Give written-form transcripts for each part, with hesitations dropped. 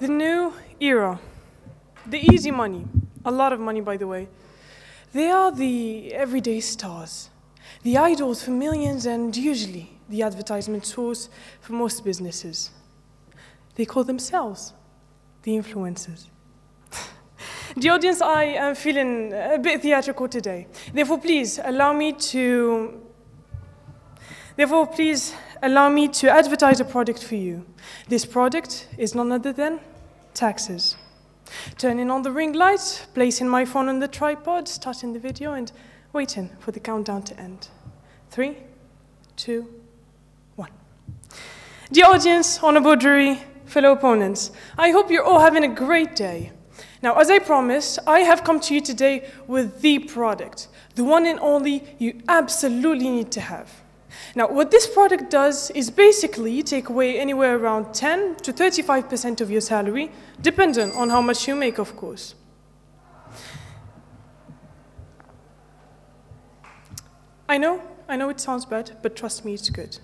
The new era. The easy money. A lot of money, by the way. They are the everyday stars. The idols for millions and usually the advertisement source for most businesses. They call themselves the influencers. The audience, I am feeling a bit theatrical today. Therefore, please allow me to advertise a product for you. This product is none other than taxes. Turning on the ring light, placing my phone on the tripod, starting the video, and waiting for the countdown to end. 3, 2, 1. Dear audience, honorable jury, fellow opponents, I hope you're all having a great day. Now, as I promised, I have come to you today with the product, the one and only you absolutely need to have. Now, what this product does is basically take away anywhere around 10 to 35% of your salary, depending on how much you make, of course. I know it sounds bad, but trust me, it's good.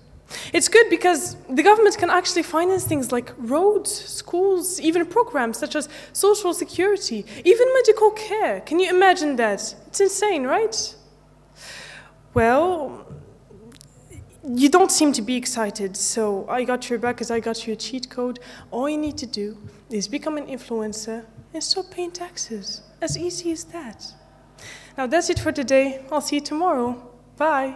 It's good because the government can actually finance things like roads, schools, even programs such as social security, even medical care. Can you imagine that? It's insane, right? Well, you don't seem to be excited, so I got your back because I got you a cheat code. All you need to do is become an influencer and stop paying taxes. As easy as that. Now that's it for today. I'll see you tomorrow. Bye.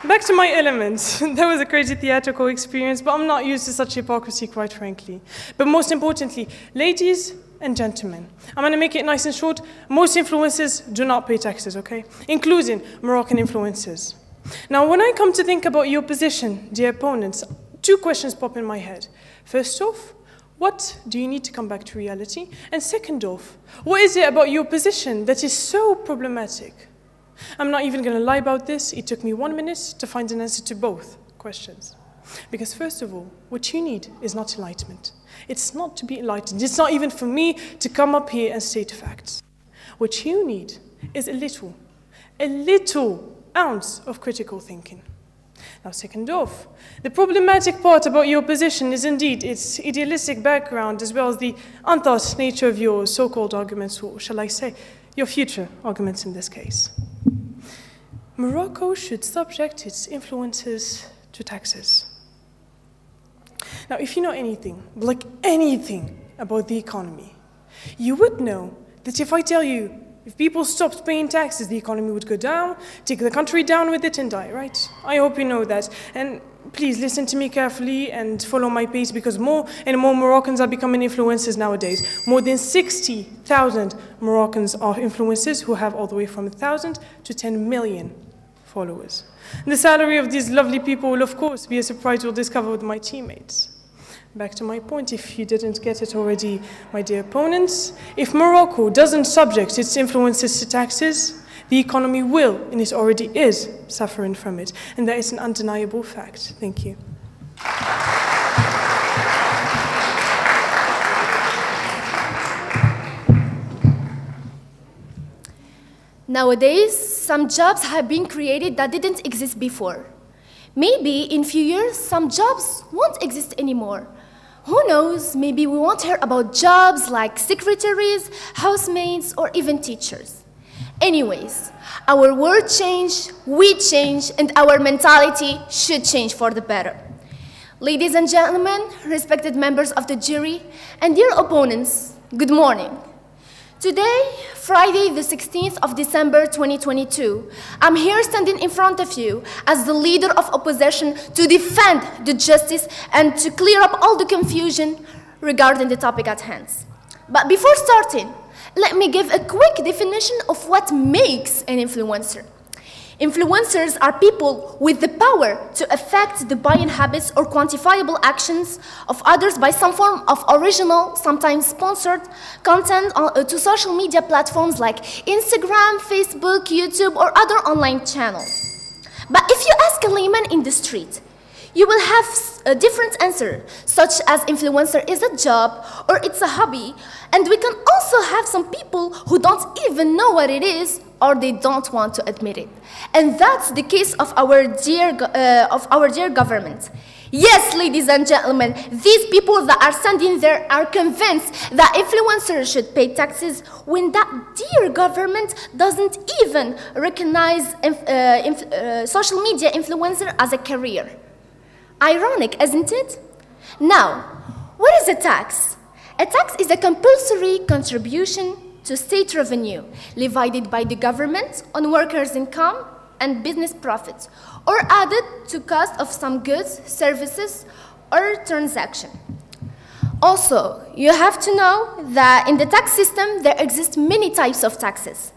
Back to my elements. That was a crazy theatrical experience, but I'm not used to such hypocrisy, quite frankly. But most importantly, ladies and gentlemen, I'm going to make it nice and short. Most influencers do not pay taxes, okay? Including Moroccan influencers. Now, when I come to think about your position, dear opponents, 2 questions pop in my head. First off, what do you need to come back to reality? And second off, what is it about your position that is so problematic? I'm not even going to lie about this. It took me 1 minute to find an answer to both questions. Because first of all, what you need is not enlightenment. It's not to be enlightened. It's not even for me to come up here and state facts. What you need is a little ounce of critical thinking. Now, second off, the problematic part about your position is indeed its idealistic background as well as the unthought nature of your so-called arguments, or shall I say, your future arguments in this case. Morocco should subject its influencers to taxes. Now, if you know anything, like anything about the economy, you would know that if I tell you, if people stopped paying taxes, the economy would go down, take the country down with it and die, right? I hope you know that. And please listen to me carefully and follow my pace because more and more Moroccans are becoming influencers nowadays. More than 60,000 Moroccans are influencers who have all the way from 1,000 to 10 million followers. And the salary of these lovely people will, of course, be a surprise you'll discover with my teammates. Back to my point, if you didn't get it already, my dear opponents, if Morocco doesn't subject its influences to taxes, the economy will, and it already is, suffering from it. And that is an undeniable fact. Thank you. Nowadays, some jobs have been created that didn't exist before. Maybe in a few years, some jobs won't exist anymore. Who knows, maybe we won't hear about jobs like secretaries, housemaids, or even teachers. Anyways, our world changed, we changed, and our mentality should change for the better. Ladies and gentlemen, respected members of the jury, and dear opponents, good morning. Today, Friday the 16th of December 2022, I'm here standing in front of you as the leader of opposition to defend the justice and to clear up all the confusion regarding the topic at hand. But before starting, let me give a quick definition of what makes an influencer. Influencers are people with the power to affect the buying habits or quantifiable actions of others by some form of original, sometimes sponsored, content to social media platforms like Instagram, Facebook, YouTube, or other online channels. But if you ask a layman in the street, you will have a different answer, such as influencer is a job or it's a hobby, and we can also have some people who don't even know what it is or they don't want to admit it. And that's the case of our dear government. Yes, ladies and gentlemen, these people that are standing there are convinced that influencers should pay taxes when that dear government doesn't even recognize social media influencer as a career. Ironic, isn't it? Now, what is a tax? A tax is a compulsory contribution to state revenue levied by the government on workers' income and business profits, or added to cost of some goods, services, or transaction. Also, you have to know that in the tax system there exist many types of taxes,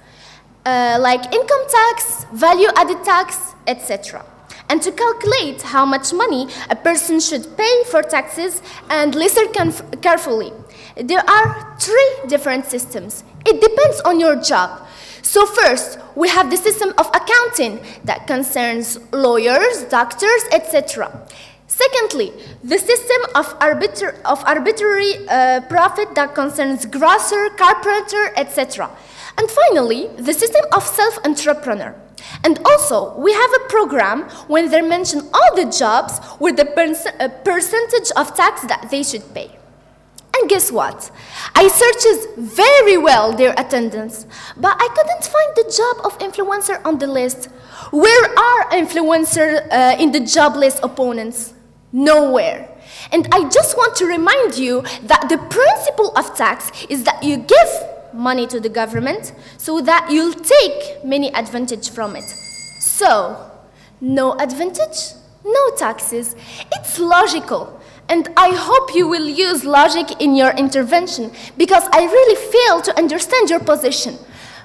like income tax, value-added tax, etc. And to calculate how much money a person should pay for taxes, and listen carefully, there are 3 different systems. It depends on your job. So first, we have the system of accounting that concerns lawyers, doctors, etc. Secondly, the system of arbitrary profit that concerns grocer, carpenter, etc. And finally, the system of self-entrepreneur. And also, we have a program when they mention all the jobs with the percentage of tax that they should pay. And guess what? I searched very well their attendance, but I couldn't find the job of influencer on the list. Where are influencers in the job list opponents? Nowhere. And I just want to remind you that the principle of tax is that you give money to the government so that you'll take many advantage from it. So, no advantage, no taxes. It's logical. And I hope you will use logic in your intervention, because I really fail to understand your position.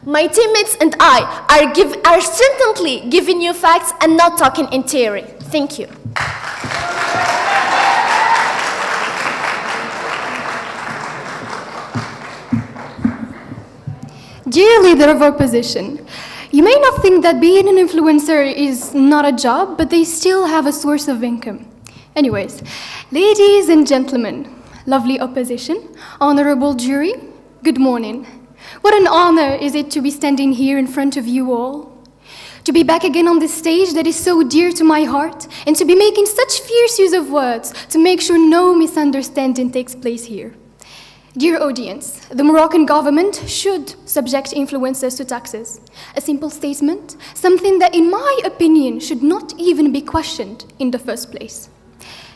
My teammates and I are certainly giving you facts and not talking in theory. Thank you. Dear leader of opposition, you may not think that being an influencer is not a job, but they still have a source of income. Anyways, ladies and gentlemen, lovely opposition, honorable jury, good morning. What an honor is it to be standing here in front of you all, to be back again on this stage that is so dear to my heart, and to be making such fierce use of words to make sure no misunderstanding takes place here. Dear audience, the Moroccan government should subject influencers to taxes. A simple statement, something that in my opinion should not even be questioned in the first place.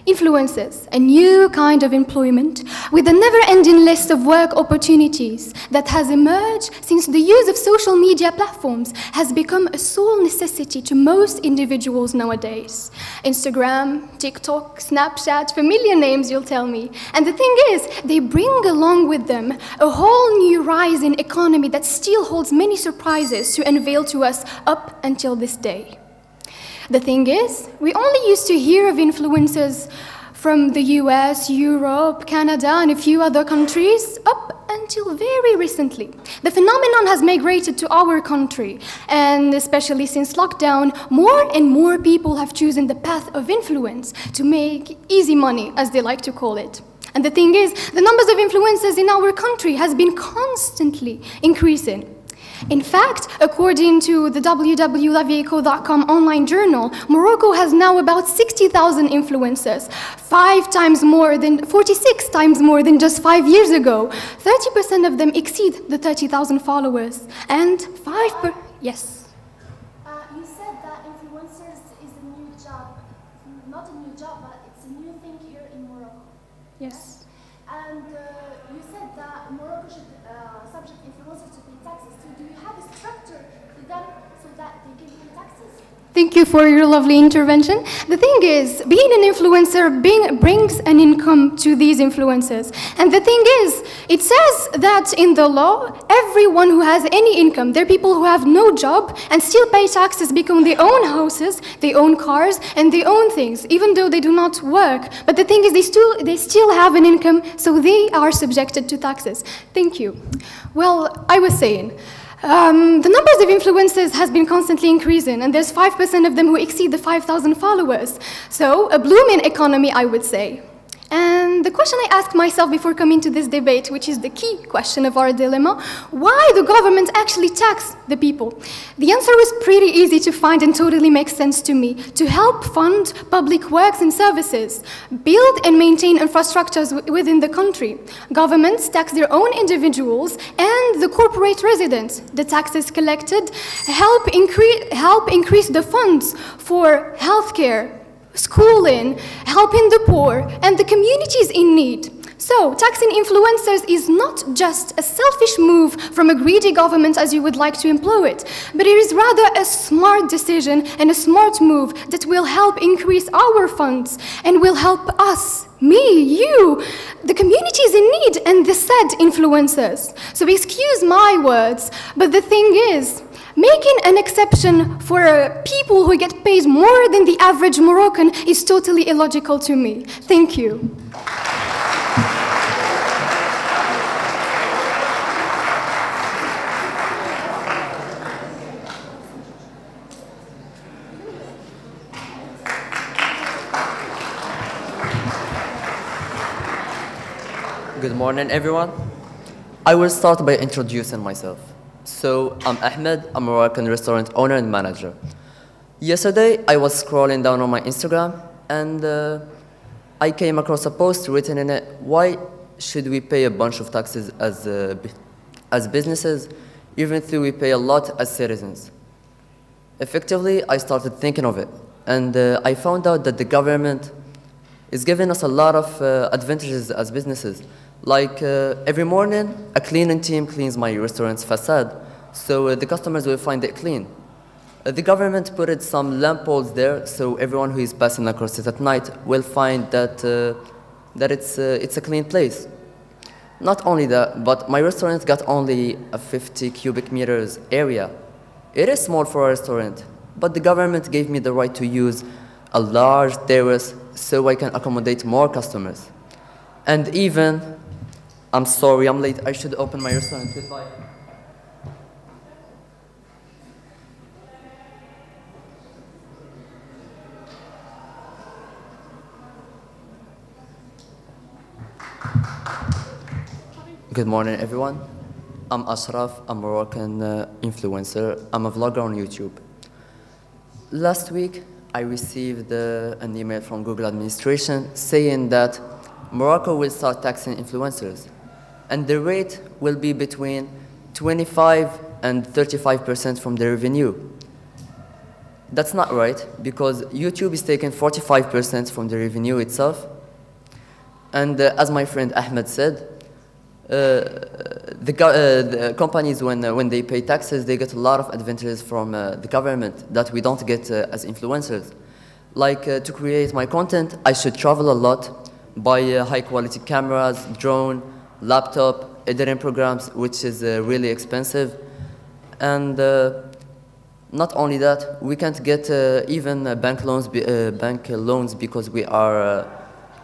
Influencers, a new kind of employment with a never-ending list of work opportunities that has emerged since the use of social media platforms has become a sole necessity to most individuals nowadays. Instagram, TikTok, Snapchat, familiar names you'll tell me. And the thing is, they bring along with them a whole new rising economy that still holds many surprises to unveil to us up until this day. The thing is, we only used to hear of influencers from the US, Europe, Canada, and a few other countries up until very recently. The phenomenon has migrated to our country, and especially since lockdown, more and more people have chosen the path of influence to make easy money, as they like to call it. And the thing is, the numbers of influencers in our country has been constantly increasing. In fact, according to the www.lavieco.com online journal, Morocco has now about 60,000 influencers, 46 times more than just 5 years ago. 30% of them exceed the 30,000 followers, and 5%, yes? You said that influencers is a new job, not a new job, but it's a new thing here in Morocco. Yes. And you said that Morocco should subject influencers to pay taxes. So do you have a structure to them so that they can pay taxes? Thank you for your lovely intervention. The thing is, being an influencer brings an income to these influencers. And the thing is, it says that in the law, everyone who has any income, there are people who have no job and still pay taxes because they own houses, they own cars, and they own things, even though they do not work. But the thing is, they still have an income, so they are subjected to taxes. Thank you. Well, I was saying, the numbers of influencers has been constantly increasing, and there's 5% of them who exceed the 5,000 followers. So, a blooming economy, I would say. And And the question I asked myself before coming to this debate, which is the key question of our dilemma, why the government actually tax the people? The answer was pretty easy to find and totally makes sense to me. To help fund public works and services, build and maintain infrastructures within the country. Governments tax their own individuals and the corporate residents. The taxes collected help increase the funds for healthcare, schooling, helping the poor, and the communities in need. So, taxing influencers is not just a selfish move from a greedy government as you would like to employ it, but it is rather a smart decision and a smart move that will help increase our funds and will help us, me, you, the communities in need and the said influencers. So excuse my words, but the thing is, making an exception for people who get paid more than the average Moroccan is totally illogical to me. Thank you. Good morning, everyone. I will start by introducing myself. So, I'm Ahmed, a Moroccan restaurant owner and manager. Yesterday, I was scrolling down on my Instagram, and I came across a post written in it, why should we pay a bunch of taxes as businesses, even though we pay a lot as citizens? Effectively, I started thinking of it, and I found out that the government is giving us a lot of advantages as businesses. Like every morning, a cleaning team cleans my restaurant's facade, so the customers will find it clean. The government put some lampposts there, so everyone who is passing across it at night will find that, it's a clean place. Not only that, but my restaurant got only a 50 cubic meters area. It is small for a restaurant, but the government gave me the right to use a large terrace so I can accommodate more customers. And even, I'm sorry, I'm late. I should open my restaurant. Goodbye. Good morning, everyone. I'm Ashraf, a Moroccan influencer. I'm a vlogger on YouTube. Last week, I received an email from Google administration saying that Morocco will start taxing influencers, and the rate will be between 25 and 35% from the revenue. That's not right, because YouTube is taking 45% from the revenue itself, and as my friend Ahmed said, the companies, when they pay taxes, they get a lot of advantages from the government that we don't get as influencers. Like to create my content, I should travel a lot, buy high-quality cameras, drone, laptop, editing programs, which is really expensive. And not only that, we can't get even bank loans because we are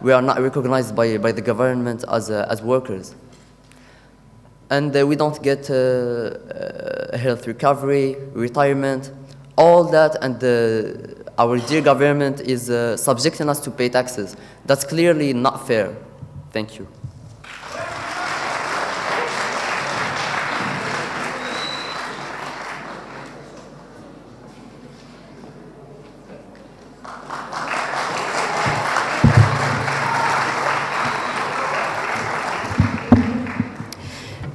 not recognized by the government as workers. And we don't get health recovery, retirement, all that, and our dear government is subjecting us to pay taxes. That's clearly not fair. Thank you.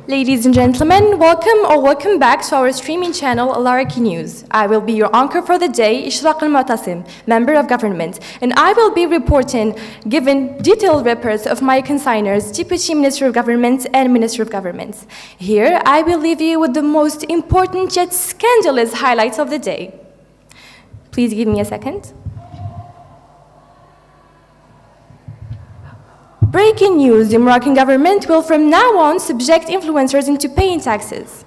Ladies and gentlemen, welcome back to our streaming channel, Alaraki News. I will be your anchor for the day, Ishraq Al-Mu'tasim, member of government, and I will be reporting, giving detailed reports of my consigners, Deputy Minister of Government and Minister of Government. Here, I will leave you with the most important yet scandalous highlights of the day. Please give me a second. Breaking news, the Moroccan government will from now on subject influencers into paying taxes.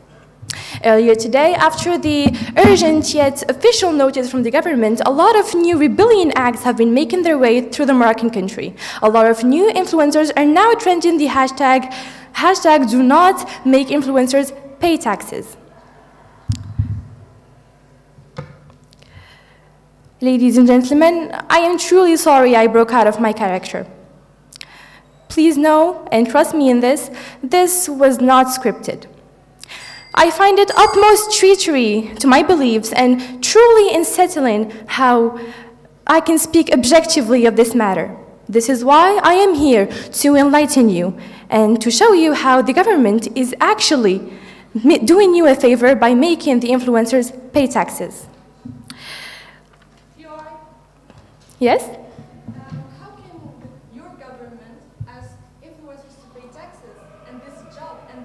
Earlier today, after the urgent yet official notice from the government, a lot of new rebellion acts have been making their way through the Moroccan country. A lot of new influencers are now trending the hashtag do not make influencers pay taxes. Ladies and gentlemen, I am truly sorry I broke out of my character. Please know, and trust me in this, this was not scripted. I find it utmost treachery to my beliefs and truly unsettling how I can speak objectively of this matter. This is why I am here, to enlighten you and to show you how the government is actually doing you a favor by making the influencers pay taxes. Yes? How can your government ask influencers to pay taxes and this job, and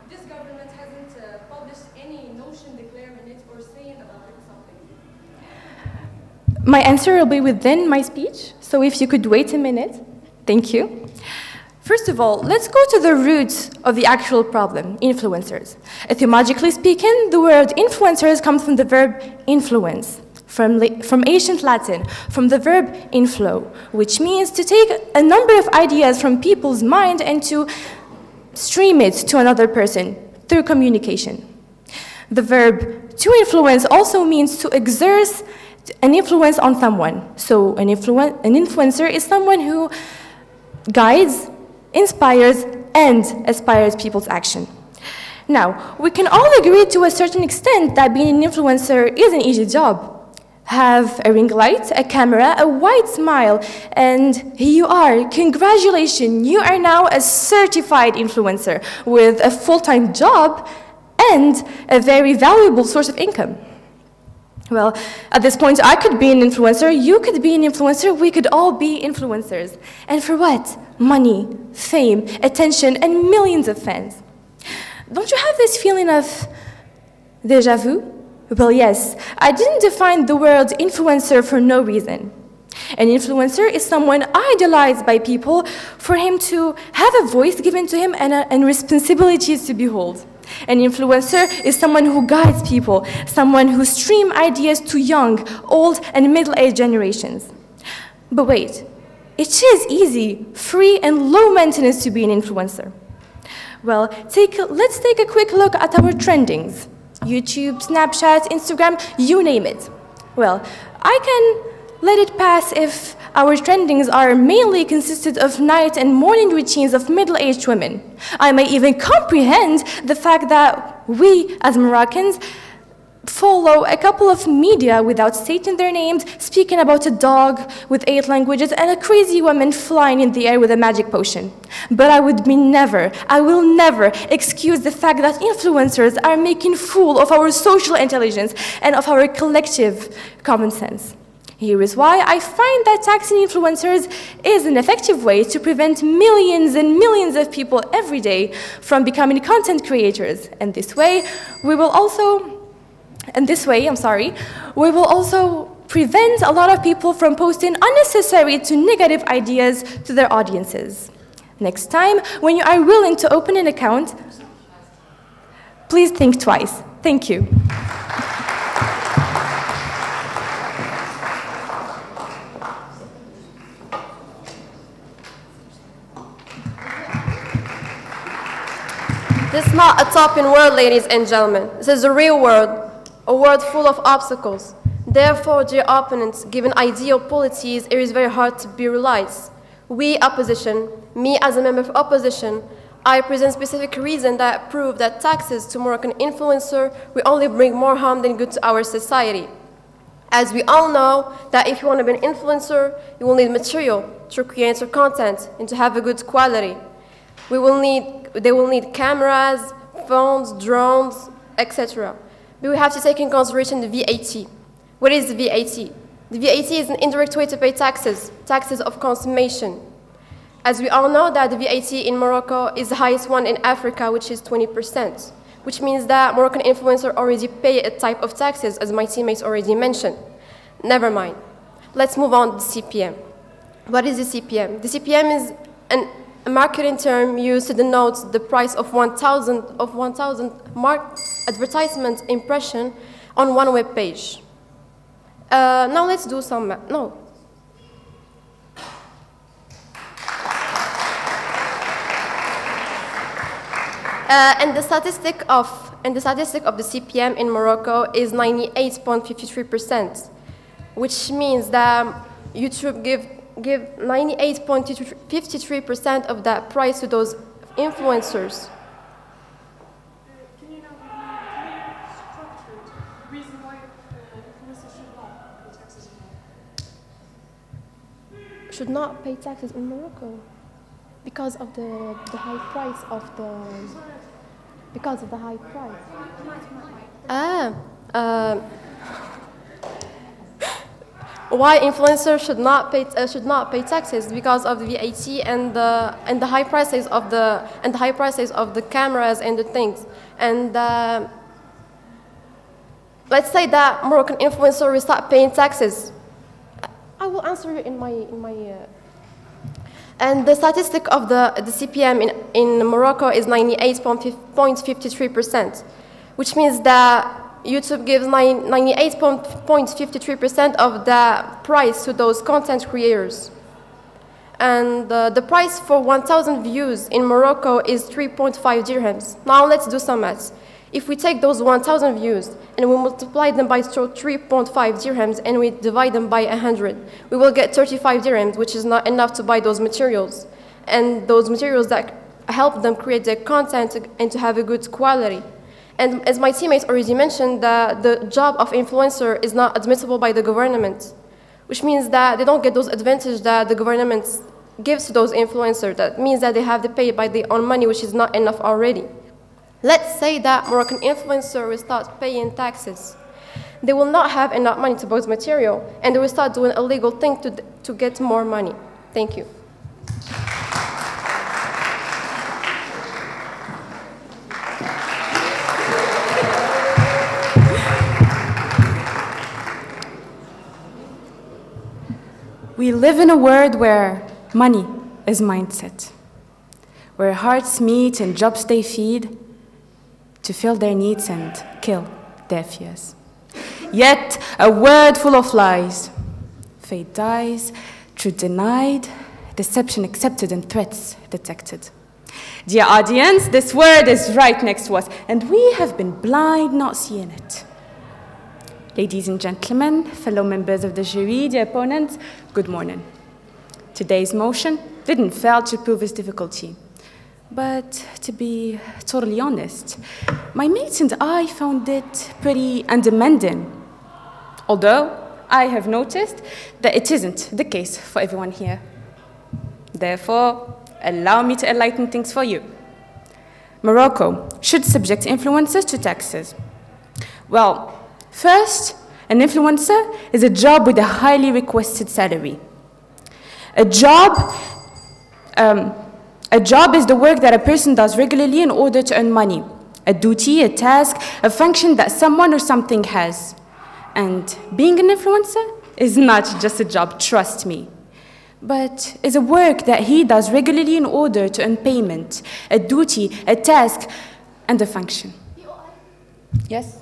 this government hasn't published any notion declaring it or saying about it something? My answer will be within my speech, so if you could wait a minute. Thank you. First of all, let's go to the roots of the actual problem, influencers. Etymologically speaking, the word influencers comes from the verb influence, from ancient Latin, from the verb inflow, which means to take a number of ideas from people's mind and to stream it to another person through communication. The verb to influence also means to exert an influence on someone. So an influencer is someone who guides, inspires, and aspires people's action. Now, we can all agree to a certain extent that being an influencer is an easy job. Have a ring light, a camera, a wide smile, and here you are. Congratulations, you are now a certified influencer with a full-time job and a very valuable source of income. Well, at this point, I could be an influencer, you could be an influencer, we could all be influencers. And for what? Money, fame, attention, and millions of fans. Don't you have this feeling of déjà vu? Well, yes, I didn't define the word influencer for no reason. An influencer is someone idolized by people for him to have a voice given to him and responsibilities to behold. An influencer is someone who guides people, someone who streams ideas to young, old, and middle-aged generations. But wait, it is easy, free, and low maintenance to be an influencer. Well, let's take a quick look at our trendings. YouTube, Snapchat, Instagram, you name it. Well, I can let it pass if our trendings are mainly consisted of night and morning routines of middle-aged women. I may even comprehend the fact that we, as Moroccans, follow a couple of media without stating their names, speaking about a dog with 8 languages and a crazy woman flying in the air with a magic potion. But I will never excuse the fact that influencers are making fool of our social intelligence and of our collective common sense. Here is why I find that taxing influencers is an effective way to prevent millions and millions of people every day from becoming content creators. And this way, we will also prevent a lot of people from posting unnecessary to negative ideas to their audiences. Next time, when you are willing to open an account, please think twice. Thank you. This is not a topping world, ladies and gentlemen. This is a real world, a world full of obstacles. Therefore, dear opponents, given ideal policies, it is very hard to be realized. We, opposition, me as a member of opposition, I present specific reasons that prove that taxes to Moroccan influencer will only bring more harm than good to our society. As we all know, that if you want to be an influencer, you will need material to create your content and to have a good quality. They will need cameras, phones, drones, etc. But we have to take in consideration the VAT. What is the VAT? The VAT is an indirect way to pay taxes, taxes of consummation. As we all know that the VAT in Morocco is the highest one in Africa, which is 20%, which means that Moroccan influencers already pay a type of taxes, as my teammates already mentioned. Never mind. Let's move on to the CPM. What is the CPM? The CPM is a marketing term used to denote the price of 1,000 advertisement impression on one web page. Now let's do some math. No. And the statistic of the CPM in Morocco is 98.53%, which means that YouTube give give 98.53% of that price to those influencers. Can you now structure the reason why influencers should not pay taxes in Morocco? Should not pay taxes in Morocco because of the high price of the why influencers should not pay taxes because of the VAT and the high prices of the cameras and the things. And let's say that Moroccan influencer will start paying taxes. I will answer you in my and the statistic of the CPM in Morocco is 98.53%, which means that YouTube gives 98.53% of the price to those content creators. And the price for 1,000 views in Morocco is 3.5 dirhams. Now let's do some maths. If we take those 1,000 views and we multiply them by 3.5 dirhams and we divide them by 100, we will get 35 dirhams, which is not enough to buy those materials. And those materials that help them create their content and to have a good quality. And as my teammates already mentioned, the job of influencer is not admissible by the government, which means that they don't get those advantages that the government gives to those influencers. That means that they have to pay by their own money, which is not enough already. Let's say that Moroccan influencer will start paying taxes. They will not have enough money to buy material, and they will start doing illegal things to get more money. Thank you. We live in a world where money is mindset, where hearts meet and jobs they feed to fill their needs and kill their fears. Yet, a world full of lies. Faith dies, truth denied, deception accepted, and threats detected. Dear audience, this word is right next to us, and we have been blind not seeing it. Ladies and gentlemen, fellow members of the jury, dear opponents, good morning. Today's motion didn't fail to prove its difficulty. But to be totally honest, my mates and I found it pretty undemanding. Although I have noticed that it isn't the case for everyone here. Therefore, allow me to enlighten things for you. Morocco should subject influencers to taxes. Well, first, an influencer is a job with a highly requested salary. A job is the work that a person does regularly in order to earn money. A duty, a task, a function that someone or something has. And being an influencer is not just a job, trust me, but is a work that he does regularly in order to earn payment, a duty, a task, and a function. Yes?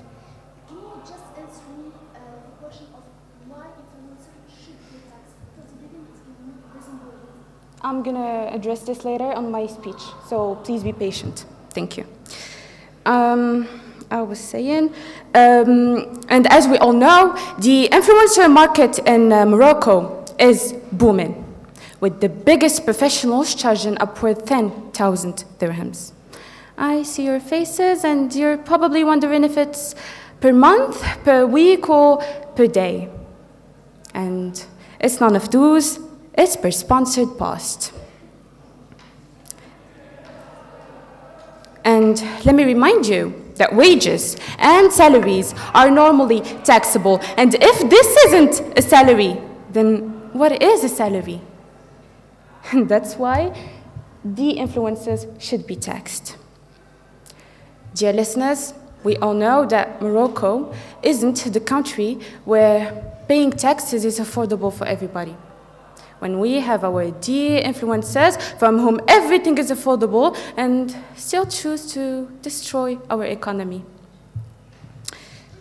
Can you just answer me the question of why influencers should pay tax? Because you didn't resemble it. I'm going to address this later on my speech, so please be patient. Thank you. I was saying, and as we all know, the influencer market in Morocco is booming, with the biggest professionals charging upward 10,000 dirhams. I see your faces, and you're probably wondering if it's per month, per week, or per day. And it's none of those. It's per sponsored post. And let me remind you that wages and salaries are normally taxable. And if this isn't a salary, then what is a salary? And that's why the influencers should be taxed. Dear listeners, we all know that Morocco isn't the country where paying taxes is affordable for everybody. When we have our dear influencers from whom everything is affordable and still choose to destroy our economy.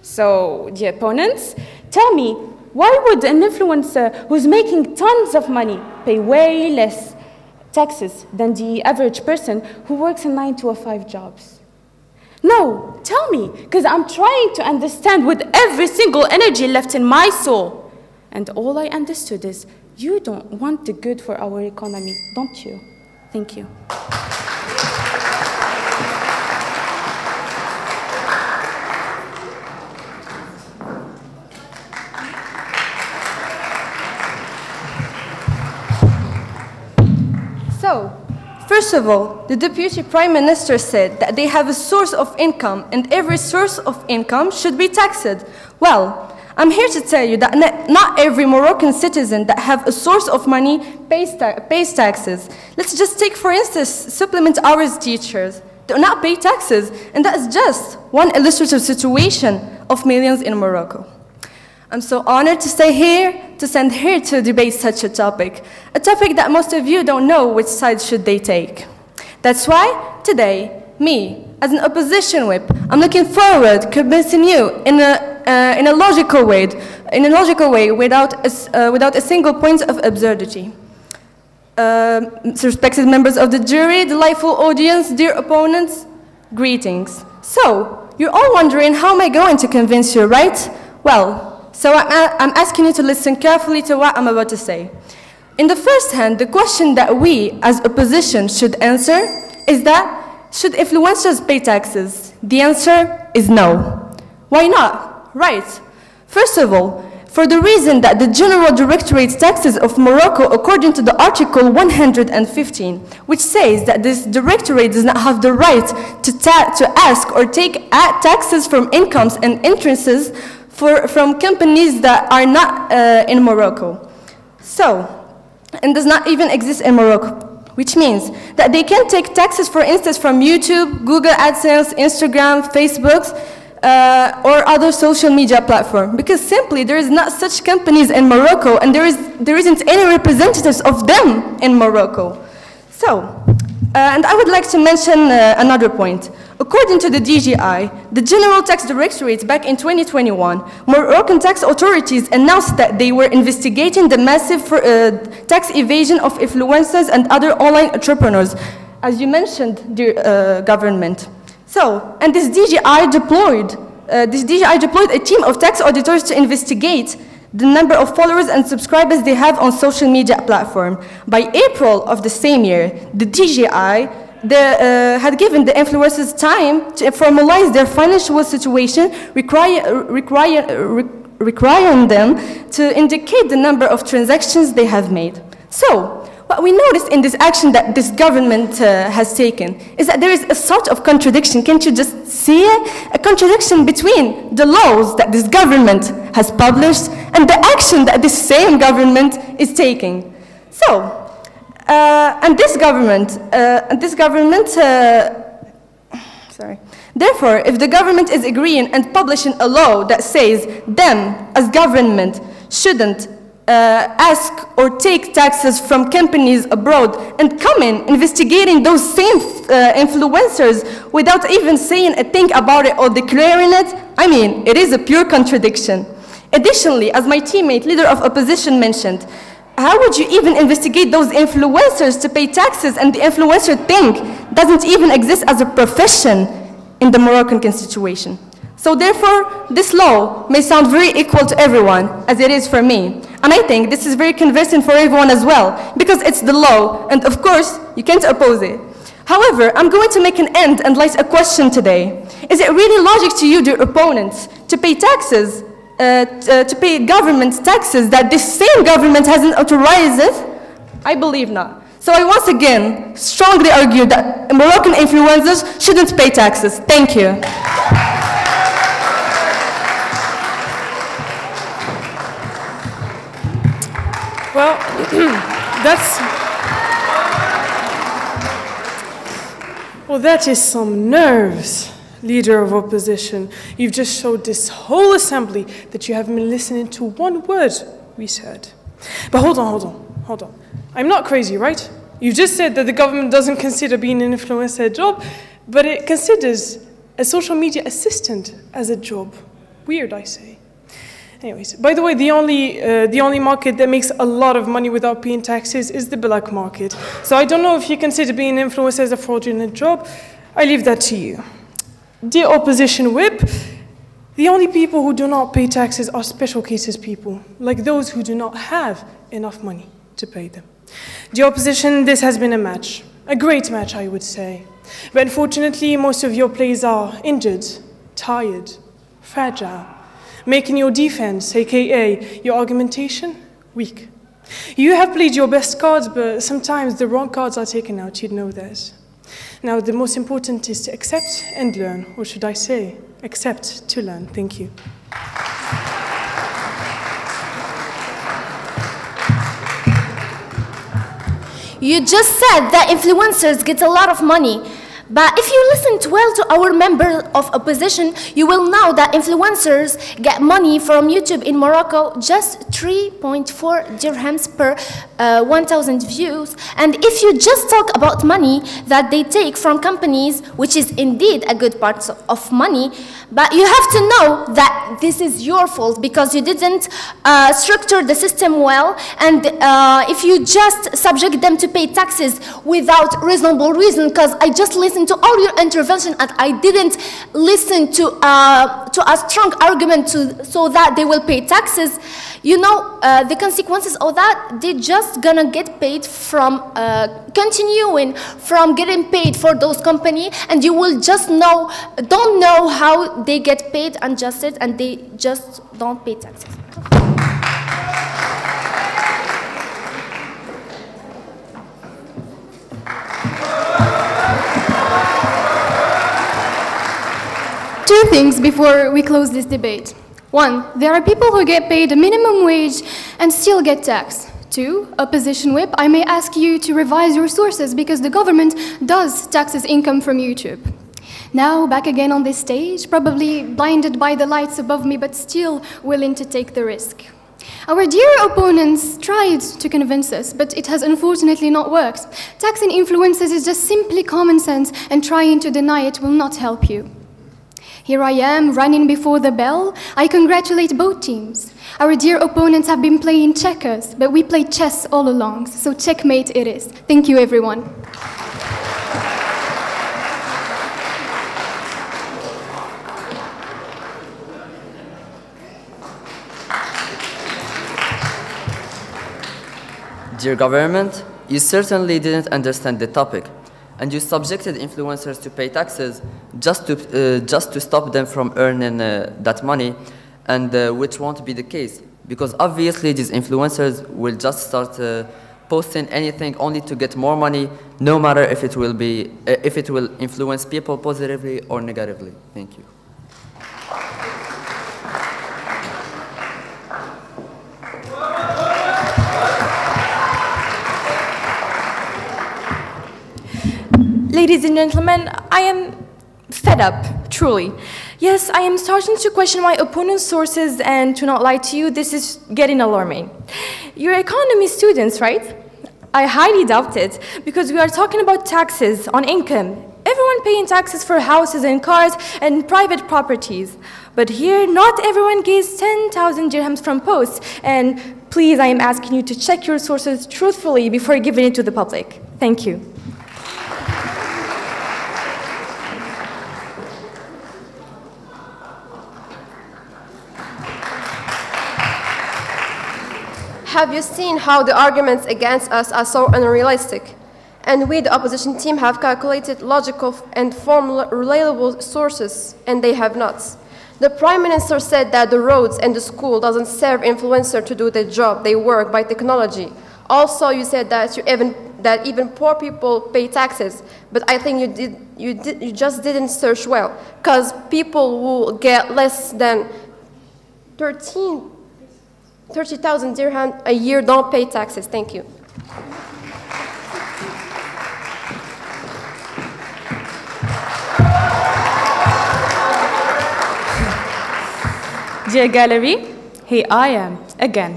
So, dear opponents, tell me, why would an influencer who's making tons of money pay way less taxes than the average person who works in 9 to 5 jobs? No, tell me, because I'm trying to understand with every single energy left in my soul. And all I understood is, you don't want the good for our economy, don't you? Thank you. So, first of all, the Deputy Prime Minister said that they have a source of income and every source of income should be taxed. Well, I'm here to tell you that not every Moroccan citizen that have a source of money pays taxes. Let's just take, for instance, supplement hours teachers. They do not pay taxes, and that is just one illustrative situation of millions in Morocco. I'm so honored to stand here to debate such a topic that most of you don't know which side should they take. That's why today, me, as an opposition whip, I'm looking forward to convincing you in a logical way, without a single point of absurdity. Respected members of the jury, delightful audience, dear opponents, greetings. So, you're all wondering how am I going to convince you, right? Well, so I'm asking you to listen carefully to what I'm about to say. In the first hand, the question that we, as opposition, should answer is that, should influencers pay taxes? The answer is no. Why not? Right. First of all, for the reason that the General Directorate Taxes of Morocco, according to the Article 115, which says that this directorate does not have the right to ask or take taxes from incomes and entrances from companies that are not in Morocco. So, and does not even exist in Morocco, which means that they can take taxes, for instance, from YouTube, Google AdSense, Instagram, Facebook, or other social media platform, because simply there is not such companies in Morocco, and there isn't any representatives of them in Morocco. So, and I would like to mention another point. According to the DGI, the General Tax Directorate back in 2021, Moroccan tax authorities announced that they were investigating the massive tax evasion of influencers and other online entrepreneurs, as you mentioned, dear government. So, and this DGI deployed a team of tax auditors to investigate the number of followers and subscribers they have on social media platform. By April of the same year, the DGI had given the influencers time to formalize their financial situation, requiring them to indicate the number of transactions they have made. So, what we noticed in this action that this government has taken is that there is a sort of contradiction. Can't you just see it? A contradiction between the laws that this government has published and the action that this same government is taking. So, Therefore, if the government is agreeing and publishing a law that says them, as government, shouldn't ask or take taxes from companies abroad and come in investigating those same influencers without even saying a thing about it or declaring it, I mean, it is a pure contradiction. Additionally, as my teammate, leader of opposition, mentioned, how would you even investigate those influencers to pay taxes, and the influencer thing doesn't even exist as a profession in the Moroccan constitution. So therefore, this law may sound very equal to everyone, as it is for me. And I think this is very convincing for everyone as well, because it's the law, and of course, you can't oppose it. However, I'm going to make an end and raise a question today. Is it really logic to you, dear opponents, to pay taxes, to pay government taxes that this same government hasn't authorized it? I believe not. So I once again strongly argue that Moroccan influencers shouldn't pay taxes. Thank you. Well, that is some nerves, leader of opposition. You've just showed this whole assembly that you haven't been listening to one word we said. But hold on. I'm not crazy, right? You just said that the government doesn't consider being an influencer a job, but it considers a social media assistant as a job. Weird, I say. Anyways, by the way, the only market that makes a lot of money without paying taxes is the black market. So I don't know if you consider being an influencer as a fraudulent job. I leave that to you. Dear opposition whip, The only people who do not pay taxes are special cases people, like those who do not have enough money to pay them. The opposition, this has been a match, a great match, I would say. But unfortunately, most of your players are injured, tired, fragile, making your defense, aka your argumentation, weak. You have played your best cards, but sometimes the wrong cards are taken out, you'd know that. Now, the most important is to accept and learn, or should I say, accept to learn. Thank you. You just said that influencers get a lot of money. But if you listened well to our member of opposition, you will know that influencers get money from YouTube in Morocco, just 3.4 dirhams per 1,000 views. And if you just talk about money that they take from companies, which is indeed a good part of money, but you have to know that this is your fault because you didn't structure the system well. And if you just subject them to pay taxes without reasonable reason, because I just listened to all your intervention and I didn't listen to a strong argument so that they will pay taxes, you know, the consequences of that, they're just gonna get paid from continuing from getting paid for those companies, and you will just don't know how they get paid unjusted, and they just don't pay taxes. Two things before we close this debate. One, there are people who get paid a minimum wage and still get taxed. Two, opposition whip, I may ask you to revise your sources because the government does taxes income from YouTube. Now, back again on this stage, probably blinded by the lights above me, but still willing to take the risk. Our dear opponents tried to convince us, but it has unfortunately not worked. Taxing influencers is just simply common sense, and trying to deny it will not help you. Here I am, running before the bell. I congratulate both teams. Our dear opponents have been playing checkers, but we played chess all along, so checkmate it is. Thank you, everyone. Dear government, you certainly didn't understand the topic, and you subjected influencers to pay taxes just to stop them from earning that money, and which won't be the case, because obviously these influencers will just start posting anything only to get more money, no matter if it will influence people positively or negatively. Thank you. Ladies and gentlemen, I am fed up, truly. Yes, I am starting to question my opponent's sources, and to not lie to you, this is getting alarming. You're economy students, right? I highly doubt it, because we are talking about taxes on income. Everyone paying taxes for houses and cars and private properties. But here, not everyone gets 10,000 dirhams from posts, and please, I am asking you to check your sources truthfully before giving it to the public. Thank you. Have you seen how the arguments against us are so unrealistic? And we, the opposition team, have calculated logical and reliable sources, and they have not. The Prime Minister said that the roads and the school doesn't serve influencers to do their job, they work by technology. Also, you said that even poor people pay taxes, but I think you just didn't search well, because people who get less than 30,000 dirham a year don't pay taxes. Thank you. Dear gallery, here I am, again,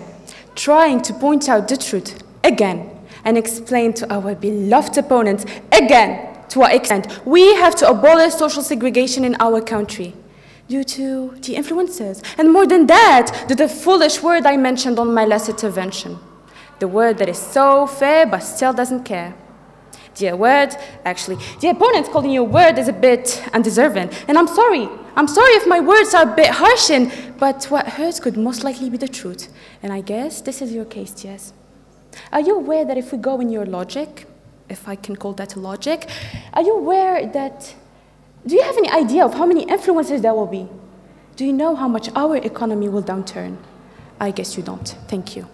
trying to point out the truth, again, and explain to our beloved opponents, again, to what extent we have to abolish social segregation in our country due to the influences, and more than that, to the foolish word I mentioned on my last intervention, the word that is so fair but still doesn't care. The word, actually, the opponent calling you a word is a bit undeserving. And I'm sorry if my words are a bit harsh, but what hurts could most likely be the truth. And I guess this is your case, Jess. Are you aware that if we go in your logic, if I can call that a logic, are you aware that, do you have any idea of how many influencers there will be? Do you know how much our economy will downturn? I guess you don't. Thank you.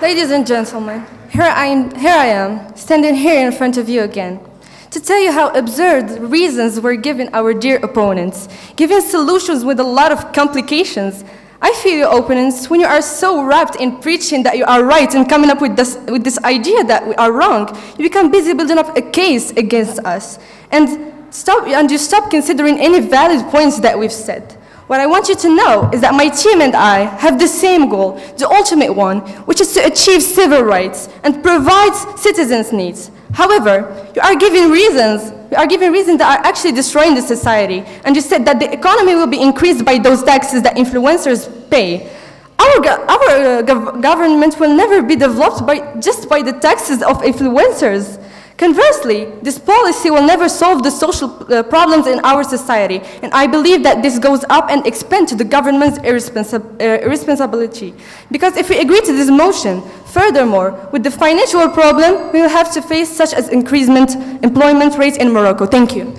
Ladies and gentlemen, here I am, standing here in front of you again, to tell you how absurd reasons were given our dear opponents, giving solutions with a lot of complications. I feel your opponents, when you are so wrapped in preaching that you are right and coming up with this idea that we are wrong, you become busy building up a case against us, and you stop considering any valid points that we've said. What I want you to know is that my team and I have the same goal, the ultimate one, which is to achieve civil rights and provide citizens' needs. However, you are giving reasons that are actually destroying the society, and you said that the economy will be increased by those taxes that influencers pay. Our government will never be developed just by the taxes of influencers. Conversely, this policy will never solve the social problems in our society, and I believe that this goes up and expands to the government's irresponsibility. Because if we agree to this motion, furthermore, with the financial problem we will have to face, such as increased employment rates in Morocco. Thank you.